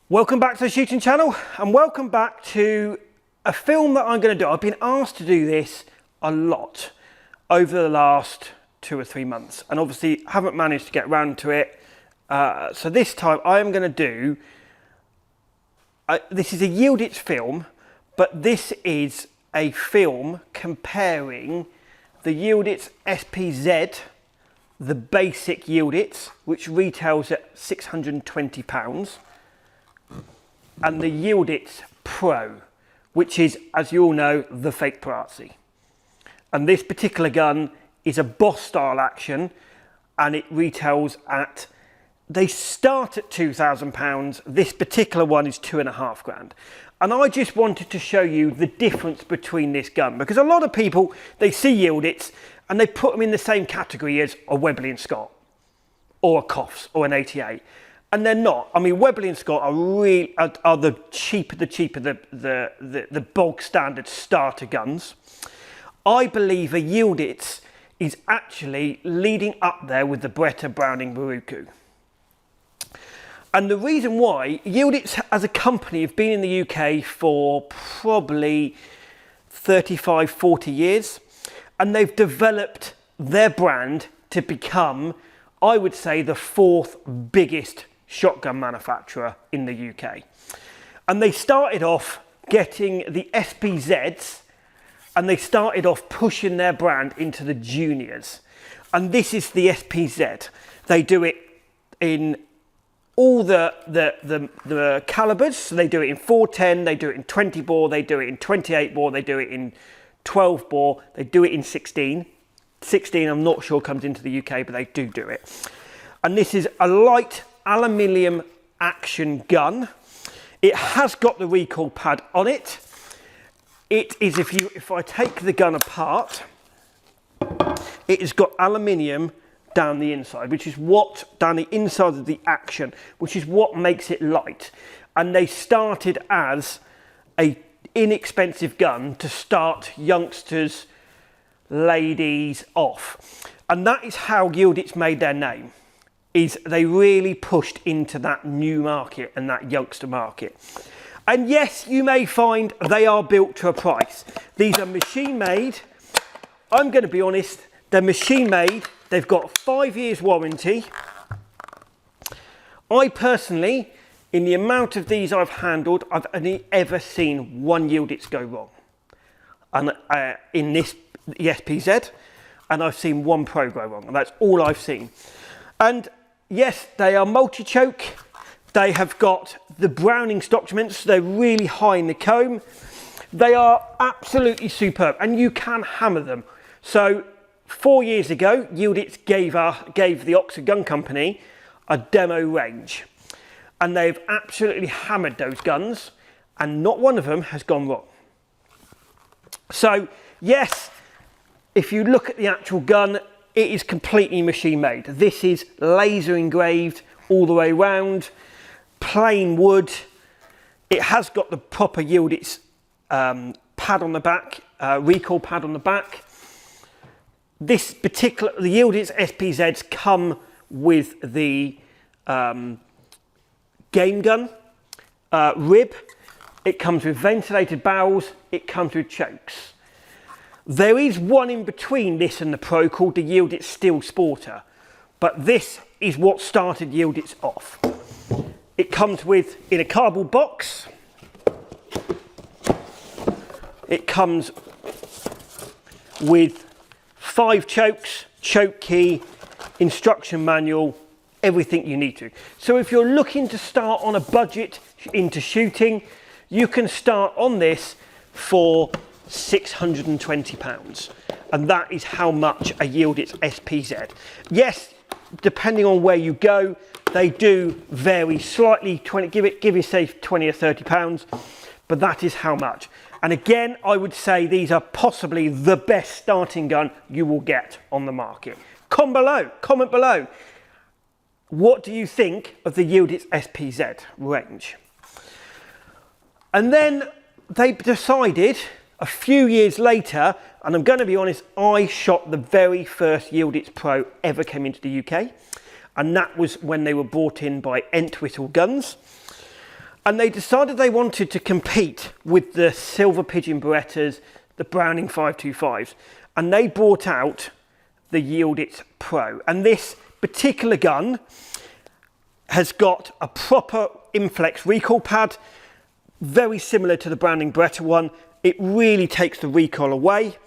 Welcome back to the shooting channel and welcome back to a film that I'm going to do. I've been asked to do this a lot over the last 2 or 3 months and obviously haven't managed to get around to it. So this time I am going to do, this is a Yieldits film, but this is a film comparing the Yieldits SPZ, the basic Yieldits, which retails at £620, and the Yieldits Pro, which is, as you all know, the fake Parazzi. And this particular gun is a Boss style action and it retails at, they start at £2,000. This particular one is £2,500. And I just wanted to show you the difference between this gun, because a lot of people, they see Yieldits and they put them in the same category as a Webley and Scott or a Coffs or an 88. And they're not. I mean, Webley and Scott are really the cheaper, the bog standard starter guns. I believe a Yieldits is actually leading up there with the Beretta Browning Baruku. And the reason why, Yieldits as a company have been in the UK for probably 35, 40 years. And they've developed their brand to become, I would say, the 4th biggest shotgun manufacturer in the UK. And they started off getting the SPZs and they started off pushing their brand into the juniors. And this is the SPZ. They do it in all the calibers. So they do it in 410, they do it in 20 bore, they do it in 28 bore, they do it in 12 bore, they do it in 16. 16 I'm not sure comes into the UK, but they do it. And this is a light aluminium action gun. It has got the recoil pad on it. It is, if I take the gun apart, it has got aluminium down the inside, which is what, down the inside of the action, which is what makes it light. And they started as a inexpensive gun to start youngsters, ladies off. And that is how Yieldits made their name. Is they really pushed into that new market and that youngster market. And yes, you may find they are built to a price. These are machine made. I'm going to be honest, they're machine made. They've got 5 years warranty. I personally, in the amount of these I've handled, I've only ever seen one Yieldits go wrong. And in this, the SPZ, and I've seen one Pro go wrong. And that's all I've seen. And yes, they are multi-choke. They have got the Browning stockments. They're really high in the comb. They are absolutely superb, and you can hammer them. So 4 years ago, Yieldits gave the Oxford Gun Company a demo range, and they've absolutely hammered those guns, and not one of them has gone wrong. So yes, if you look at the actual gun, it is completely machine made. This is laser engraved all the way around, plain wood. It has got the proper Yieldits pad on the back, recoil pad on the back. This particular, the Yieldits SPZs come with the game gun rib. It comes with ventilated barrels. It comes with chokes. There is one in between this and the Pro called the Yieldits Steel Sporter, but this is what started Yieldits off. It comes with, in a cardboard box, it comes with 5 chokes, choke key, instruction manual, everything you need to. So if you're looking to start on a budget into shooting, you can start on this for £620, and that is how much a Yieldits SPZ. Yes, depending on where you go, they do vary slightly. Give you say 20 or 30 pounds, but that is how much. And again, I would say these are possibly the best starting gun you will get on the market. Comment below. What do you think of the Yieldits SPZ range? And then they decided a few years later, and I'm going to be honest, I shot the very first Yieldits Pro ever came into the UK, and that was when they were brought in by Entwistle Guns. And they decided they wanted to compete with the Silver Pigeon Berettas, the Browning 525s, and they brought out the Yieldits Pro. And this particular gun has got a proper Inflex recoil pad, very similar to the Browning Beretta one. It really takes the recoil away.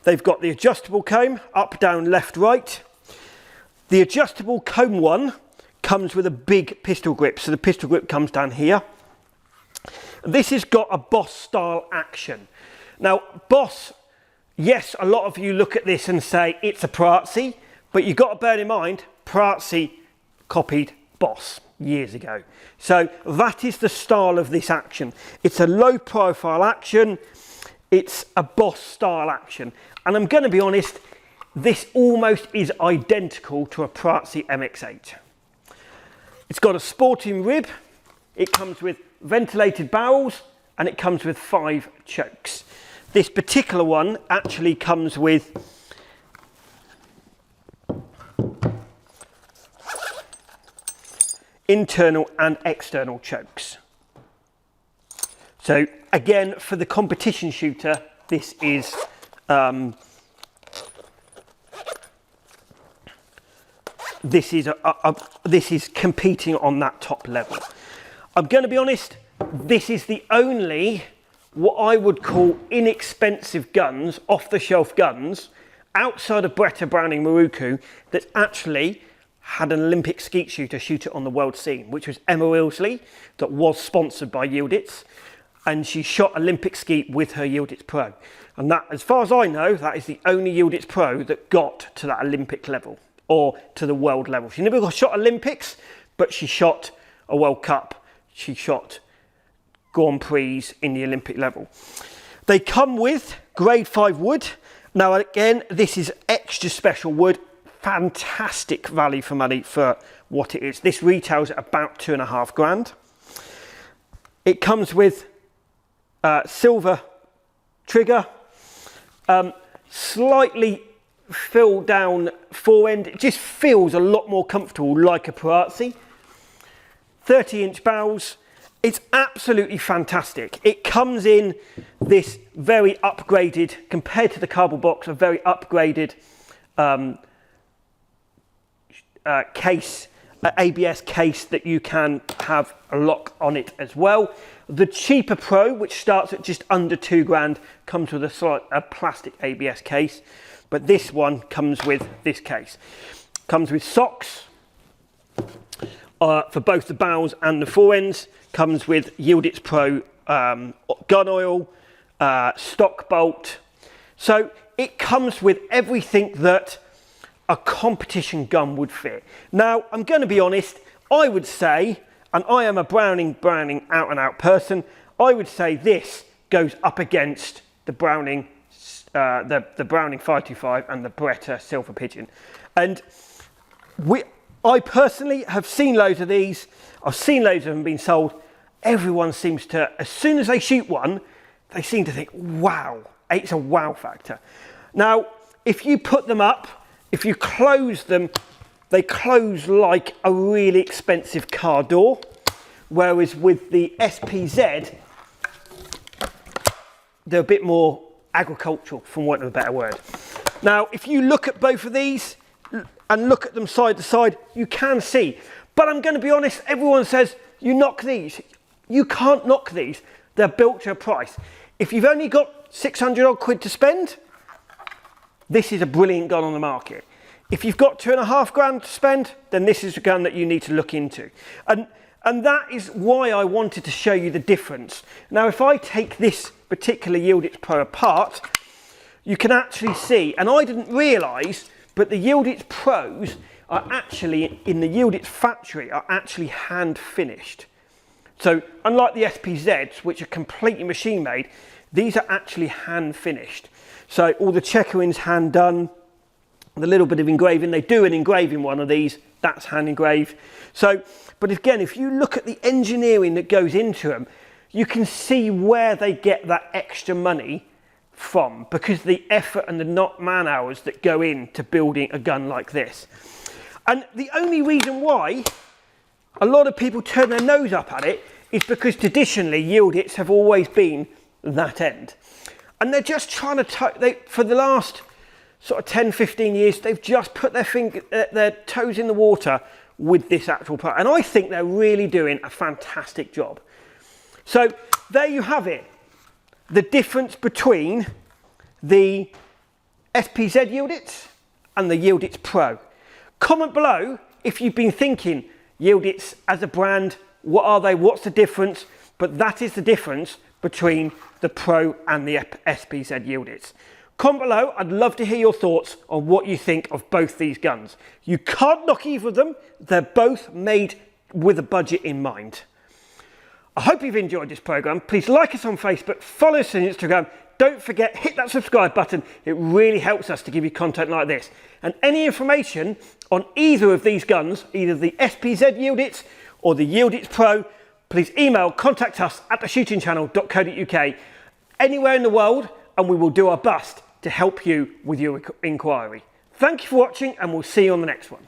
They've got the adjustable comb, up, down, left, right. The adjustable comb one comes with a big pistol grip, so the pistol grip comes down here. This has got a Boss style action. Now, Boss, yes, a lot of you look at this and say it's a Prazzi, but you've got to bear in mind, Prazzi copied Boss years ago. So that is the style of this action. It's a low profile action. It's a Boss style action. And I'm going to be honest, this almost is identical to a Prazzi MX8. It's got a sporting rib. It comes with ventilated barrels and it comes with 5 chokes. This particular one actually comes with internal and external chokes. So again, for the competition shooter, this is this is competing on that top level. I'm going to be honest, this is the only what I would call inexpensive guns, off-the-shelf guns, outside of Beretta, Browning, Maruku, that's actually had an Olympic skeet shooter shoot it on the world scene, which was Emma Ilsley, that was sponsored by Yieldits, and she shot Olympic skeet with her Yieldits Pro. And that, as far as I know, that is the only Yieldits Pro that got to that Olympic level, or to the world level. She never got shot Olympics, but she shot a World Cup. She shot Grand Prix in the Olympic level. They come with grade 5 wood. Now again, this is extra special wood, fantastic value for money for what it is. This retails at about £2,500. It comes with silver trigger, slightly filled down forend. It just feels a lot more comfortable like a Prazzi. 30-inch barrels. It's absolutely fantastic. It comes in this very upgraded, compared to the cardboard box, a very upgraded case, ABS case that you can have a lock on it as well. The cheaper Pro, which starts at just under £2,000, comes with a plastic ABS case, but this one comes with this case. Comes with socks for both the barrels and the forends. Comes with Yieldits Pro gun oil, stock bolt. So it comes with everything that a competition gun would fit. Now, I'm going to be honest, I would say, and I am a Browning out and out person, I would say this goes up against the Browning, the Browning 525 and the Beretta Silver Pigeon. And I personally have seen loads of these. I've seen loads of them being sold. Everyone seems to, as soon as they shoot one, they seem to think, wow, it's a wow factor. Now, if you put them up, if you close them, they close like a really expensive car door. Whereas with the SPZ, they're a bit more agricultural, for want of a better word. Now, if you look at both of these and look at them side to side, you can see. But I'm going to be honest, everyone says, you knock these. You can't knock these. They're built to a price. If you've only got 600 odd quid to spend, this is a brilliant gun on the market. If you've got £2,500 to spend, then this is a gun that you need to look into. And that is why I wanted to show you the difference. Now, if I take this particular Yieldits Pro apart, you can actually see, and I didn't realise, but the Yieldits Pros are actually, in the Yieldits factory, are actually hand finished. So unlike the SPZs, which are completely machine made, these are actually hand finished. So all the checkering's hand done, the little bit of engraving, they do an engraving one of these, that's hand engraved. So, but again, if you look at the engineering that goes into them, you can see where they get that extra money from, because the effort and the man hours that go into building a gun like this. And the only reason why a lot of people turn their nose up at it is because traditionally Yieldits have always been that end. And they're just trying to, for the last sort of 10, 15 years, they've just put their toes in the water with this actual part. And I think they're really doing a fantastic job. So there you have it. The difference between the SPZ Yieldits and the Yieldits Pro. Comment below if you've been thinking Yieldits as a brand, what are they, what's the difference? But that is the difference between the Pro and the SPZ Yieldits. Comment below, I'd love to hear your thoughts on what you think of both these guns. You can't knock either of them, they're both made with a budget in mind. I hope you've enjoyed this programme. Please like us on Facebook, follow us on Instagram. Don't forget, hit that subscribe button. It really helps us to give you content like this. And any information on either of these guns, either the SPZ Yieldits or the Yieldits Pro, please email contact us at theshootingchannel.co.uk anywhere in the world, and we will do our best to help you with your inquiry. Thank you for watching, and we'll see you on the next one.